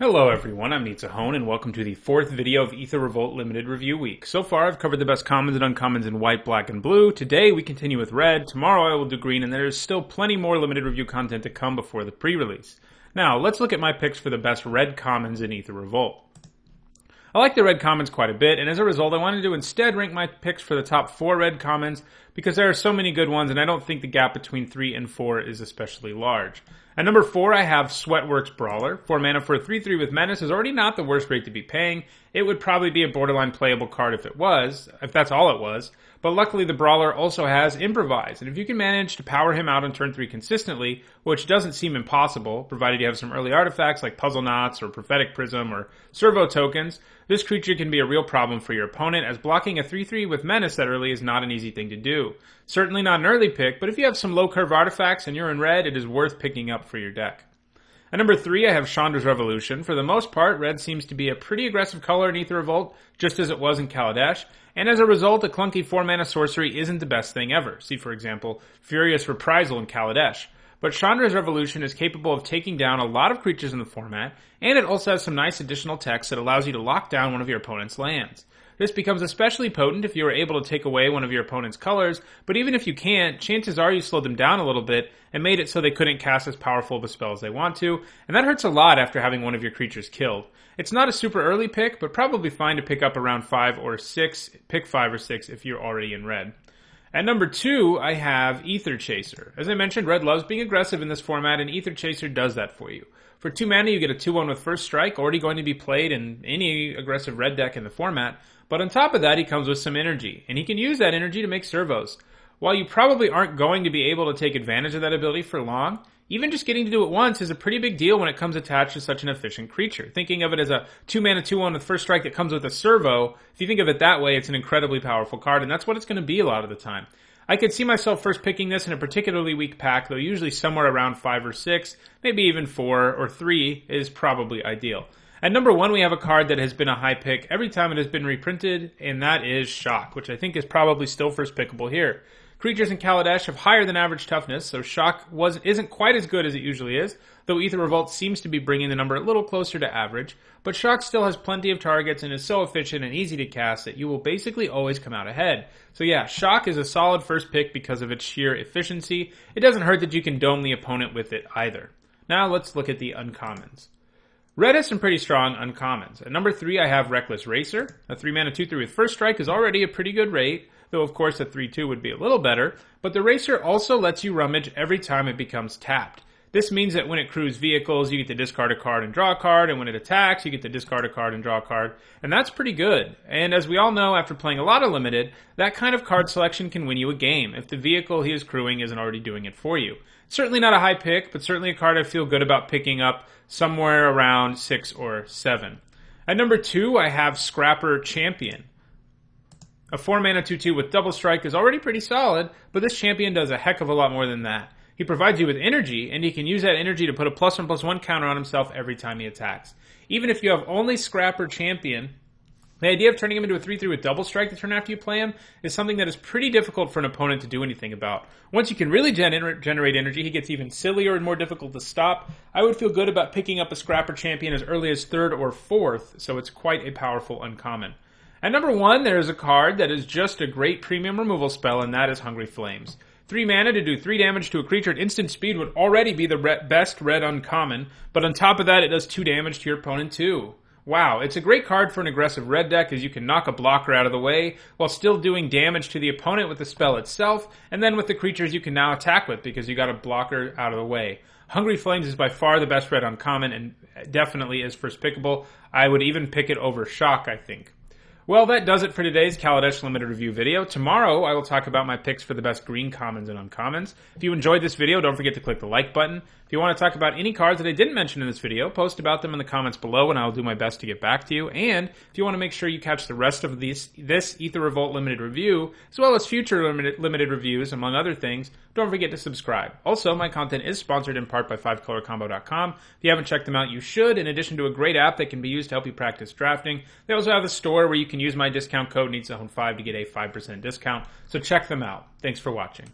Hello everyone, I'm Nitsahone, and welcome to the fourth video of Aether Revolt Limited Review Week. So far I've covered the best commons and uncommons in white, black, and blue. Today we continue with red, tomorrow I will do green, and there's still plenty more limited review content to come before the pre-release. Now, let's look at my picks for the best red commons in Aether Revolt. I like the red commons quite a bit, and as a result I wanted to instead rank my picks for the top 4 red commons because there are so many good ones and I don't think the gap between 3 and 4 is especially large. At number 4 I have Sweatworks Brawler. 4 mana for a 3/3 with Menace is already not the worst rate to be paying. It would probably be a borderline playable card if that's all it was. But luckily the Brawler also has Improvise, and if you can manage to power him out on turn 3 consistently, which doesn't seem impossible, provided you have some early artifacts like Puzzle Knots or Prophetic Prism or Servo tokens, this creature can be a real problem for your opponent, as blocking a 3/3 with Menace that early is not an easy thing to do. Certainly not an early pick, but if you have some low curve artifacts and you're in red, it is worth picking up for your deck. At number 3, I have Chandra's Revolution. For the most part, red seems to be a pretty aggressive color in Aether Revolt, just as it was in Kaladesh, and as a result, a clunky 4-mana sorcery isn't the best thing ever. See, for example, Furious Reprisal in Kaladesh. But Chandra's Revolution is capable of taking down a lot of creatures in the format, and it also has some nice additional text that allows you to lock down one of your opponent's lands. This becomes especially potent if you are able to take away one of your opponent's colors, but even if you can't, chances are you slowed them down a little bit and made it so they couldn't cast as powerful of a spell as they want to, and that hurts a lot after having one of your creatures killed. It's not a super early pick, but probably fine to pick up around 5 or 6, pick 5 or 6 if you're already in red. At number 2, I have Aether Chaser. As I mentioned, red loves being aggressive in this format, and Aether Chaser does that for you. For 2 mana, you get a 2/1 with First Strike, already going to be played in any aggressive red deck in the format, but on top of that, he comes with some energy, and he can use that energy to make servos. While you probably aren't going to be able to take advantage of that ability for long, even just getting to do it once is a pretty big deal when it comes attached to such an efficient creature. Thinking of it as a 2 mana 2/1 with First Strike that comes with a servo, if you think of it that way, it's an incredibly powerful card, and that's what it's going to be a lot of the time. I could see myself first picking this in a particularly weak pack, though usually somewhere around 5 or 6, maybe even 4 or 3 is probably ideal. At number 1, we have a card that has been a high pick every time it has been reprinted, and that is Shock, which I think is probably still first pickable here. Creatures in Kaladesh have higher than average toughness, so Shock isn't quite as good as it usually is, though Aether Revolt seems to be bringing the number a little closer to average, but Shock still has plenty of targets and is so efficient and easy to cast that you will basically always come out ahead. So yeah, Shock is a solid first pick because of its sheer efficiency. It doesn't hurt that you can dome the opponent with it either. Now let's look at the uncommons. Red has some pretty strong uncommons. At number 3, I have Reckless Racer. A 3 mana 2/3 with First Strike is already a pretty good rate, though of course a 3/2 would be a little better, but the Racer also lets you rummage every time it becomes tapped. This means that when it crews vehicles, you get to discard a card and draw a card, and when it attacks, you get to discard a card and draw a card, and that's pretty good. And as we all know, after playing a lot of Limited, that kind of card selection can win you a game if the vehicle he is crewing isn't already doing it for you. Certainly not a high pick, but certainly a card I feel good about picking up somewhere around 6 or 7. At number 2, I have Scrapper Champion. A 4 mana 2/2 with Double Strike is already pretty solid, but this champion does a heck of a lot more than that. He provides you with energy, and he can use that energy to put a +1/+1 counter on himself every time he attacks. Even if you have only Scrapper Champion, the idea of turning him into a 3/3 with Double Strike the turn after you play him is something that is pretty difficult for an opponent to do anything about. Once you can really generate energy, he gets even sillier and more difficult to stop. I would feel good about picking up a Scrapper Champion as early as 3rd or 4th, so it's quite a powerful uncommon. At number 1, there is a card that is just a great premium removal spell, and that is Hungry Flames. 3 mana to do 3 damage to a creature at instant speed would already be the best red uncommon, but on top of that, it does 2 damage to your opponent too. Wow, it's a great card for an aggressive red deck as you can knock a blocker out of the way while still doing damage to the opponent with the spell itself, and then with the creatures you can now attack with because you got a blocker out of the way. Hungry Flames is by far the best red uncommon and definitely is first pickable. I would even pick it over Shock, I think. Well, that does it for today's Kaladesh Limited Review video. Tomorrow, I will talk about my picks for the best green commons and uncommons. If you enjoyed this video, don't forget to click the like button. If you want to talk about any cards that I didn't mention in this video, post about them in the comments below and I'll do my best to get back to you. And if you want to make sure you catch the rest of this Aether Revolt Limited Review, as well as future limited reviews, among other things, don't forget to subscribe. Also, my content is sponsored in part by 5colorcombo.com. If you haven't checked them out, you should, in addition to a great app that can be used to help you practice drafting. They also have a store where you can use my discount code NEEDSZone5 to get a 5% discount, so check them out. Thanks for watching.